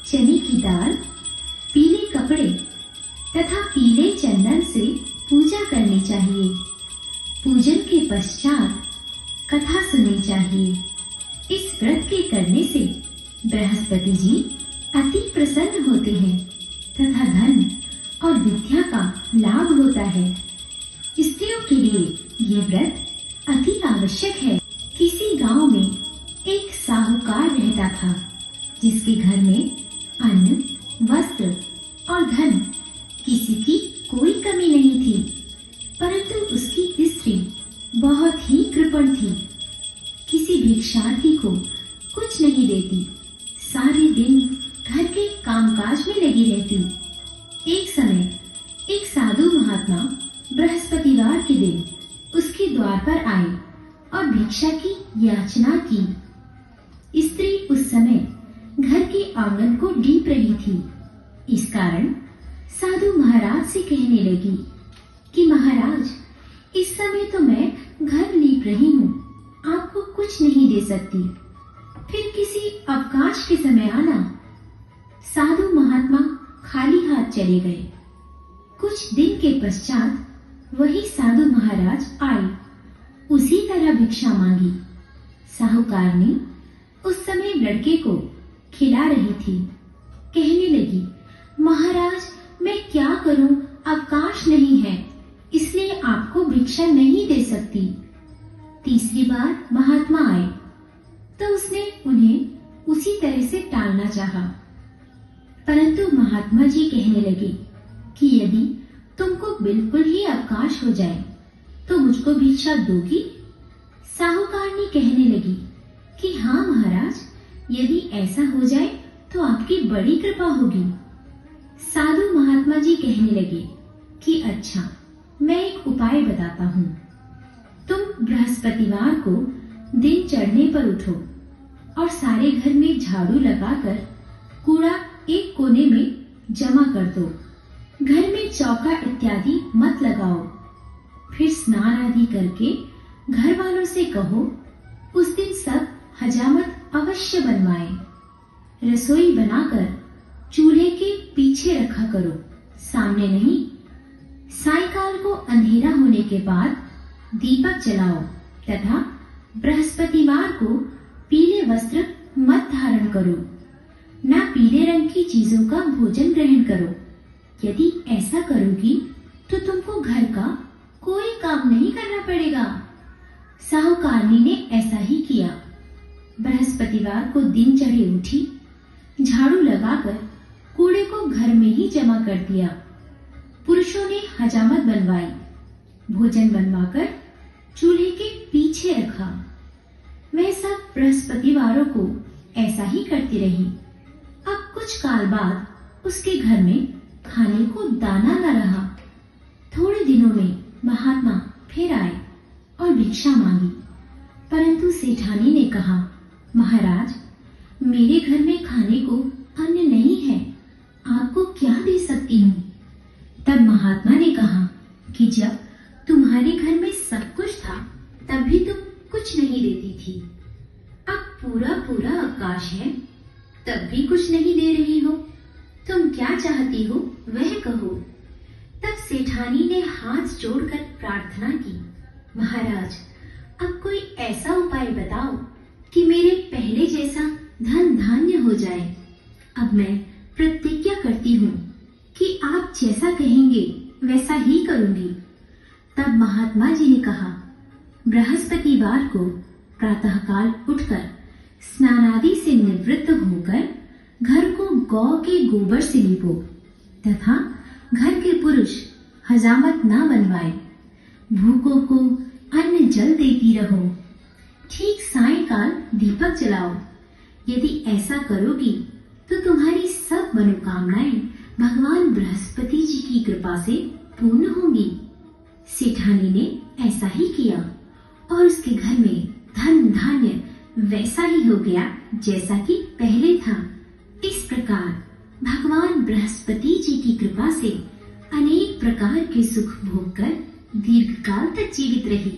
चने की दाल, पीले कपड़े तथा पीले चंदन से पूजा करनी चाहिए। पूजन के पश्चात कथा सुननी चाहिए। इस व्रत के करने से बृहस्पति जी अति प्रसन्न होते हैं तथा धन और विद्या का लाभ होता है। स्त्रियों के लिए ये व्रत अति आवश्यक है। किसी गांव में एक साहूकार रहता था, जिसके घर में अन्न, वस्त्र और धन किसी की कोई कमी नहीं थी, परंतु उसकी स्त्री बहुत ही कृपण थी। किसी भिक्षार्थी को कुछ नहीं देती, सारे दिन घर के कामकाज में लगी रहती। एक समय एक साधु महात्मा बृहस्पतिवार के दिन उसके द्वार पर आए और भिक्षा की याचना की। स्त्री उस समय घर के आंगन को लीप रही थी। इस कारण साधु महाराज से कहने लगी कि महाराज, इस समय तो मैं घर लीप रही हूँ, आपको कुछ नहीं दे सकती, फिर किसी अवकाश के समय आना। साधु महात्मा खाली हाथ चले गए। कुछ दिन के पश्चात वही साधु महाराज आए, उसी तरह भिक्षा मांगी। साहूकार ने उस समय लड़के को खिला रही थी। कहने लगी, महाराज, मैं क्या करूं, अवकाश नहीं है, इसलिए आपको भिक्षा नहीं दे सकती। तीसरी बार महात्मा आए तो उसने उन्हें उसी तरह से टालना चाहा, परंतु महात्मा जी कहने लगे कि यदि तुमको बिल्कुल ही अवकाश हो जाए तो मुझको भिक्षा दोगी? साहूकारनी कहने लगी कि हाँ महाराज, यदि ऐसा हो जाए तो आपकी बड़ी कृपा होगी। साधु महात्मा जी कहने लगे कि अच्छा, मैं एक उपाय बताता हूँ। तुम बृहस्पतिवार को दिन चढ़ने पर उठो और सारे घर में झाड़ू लगाकर कूड़ा एक कोने में जमा कर दो। घर में चौका इत्यादि मत लगाओ। फिर स्नान आदि करके घर वालों से कहो उस दिन सब हजामत अवश्य बनवाएं। रसोई बनाकर चूल्हे के पीछे रखा करो, सामने नहीं। सायंकाल को अंधेरा होने के बाद दीपक जलाओ तथा बृहस्पतिवार को पीले वस्त्र मत धारण करो, ना पीले रंग की चीजों का भोजन ग्रहण करो। यदि ऐसा करोगी तो तुमको घर का कोई काम नहीं करना पड़ेगा। साहूकारनी ने ऐसा ही किया। बृहस्पतिवार को दिन चढ़े उठी, झाड़ू लगाकर कूड़े को घर में ही जमा कर दिया। पुरुषों ने हजामत बनवाई, भोजन बनवाकर चूल्हे के पीछे रखा। वह सब बृहस्पतिवारों को ऐसा ही करती रही। अब कुछ काल बाद उसके घर में खाने को दाना न रहा। थोड़े दिनों में महात्मा फिर आए और भिक्षा मांगी, परंतु सेठानी ने कहा, महाराज, मेरे घर में खाने को अन्न नहीं है, आपको क्या दे सकती हूँ? तब महात्मा ने कहा कि जब तुम्हारे घर में सब कुछ था तब भी तुम कुछ नहीं देती थी। अब पूरा पूरा अवकाश है, तब भी कुछ नहीं दे रही हो। तुम क्या चाहती हो वह कहो। तब सेठानी ने हाथ जोड़कर प्रार्थना की, महाराज, अब कोई ऐसा उपाय बताओ कि मेरे पहले जैसा धन धान्य हो जाए। अब मैं प्रतिज्ञा करती हूँ कि आप जैसा कहेंगे वैसा ही करूंगी। तब महात्मा जी ने कहा, बृहस्पतिवार को प्रातःकाल उठकर स्नानादि से निवृत्त होकर घर को गौ के गोबर से लीपो तथा घर के पुरुष हजामत न बनवाए। भूखों को अन्न जल देती रहो। ठीक सायंकाल दीपक जलाओ। यदि ऐसा करोगी तो तुम्हारी सब मनोकामनाएं भगवान बृहस्पति जी की कृपा से पूर्ण होंगी। सेठानी ने ऐसा ही किया और उसके घर में धन धान्य वैसा ही हो गया जैसा कि पहले था। इस प्रकार भगवान बृहस्पति जी की कृपा से अनेक प्रकार के सुख भोग कर दीर्घकाल तक जीवित रही।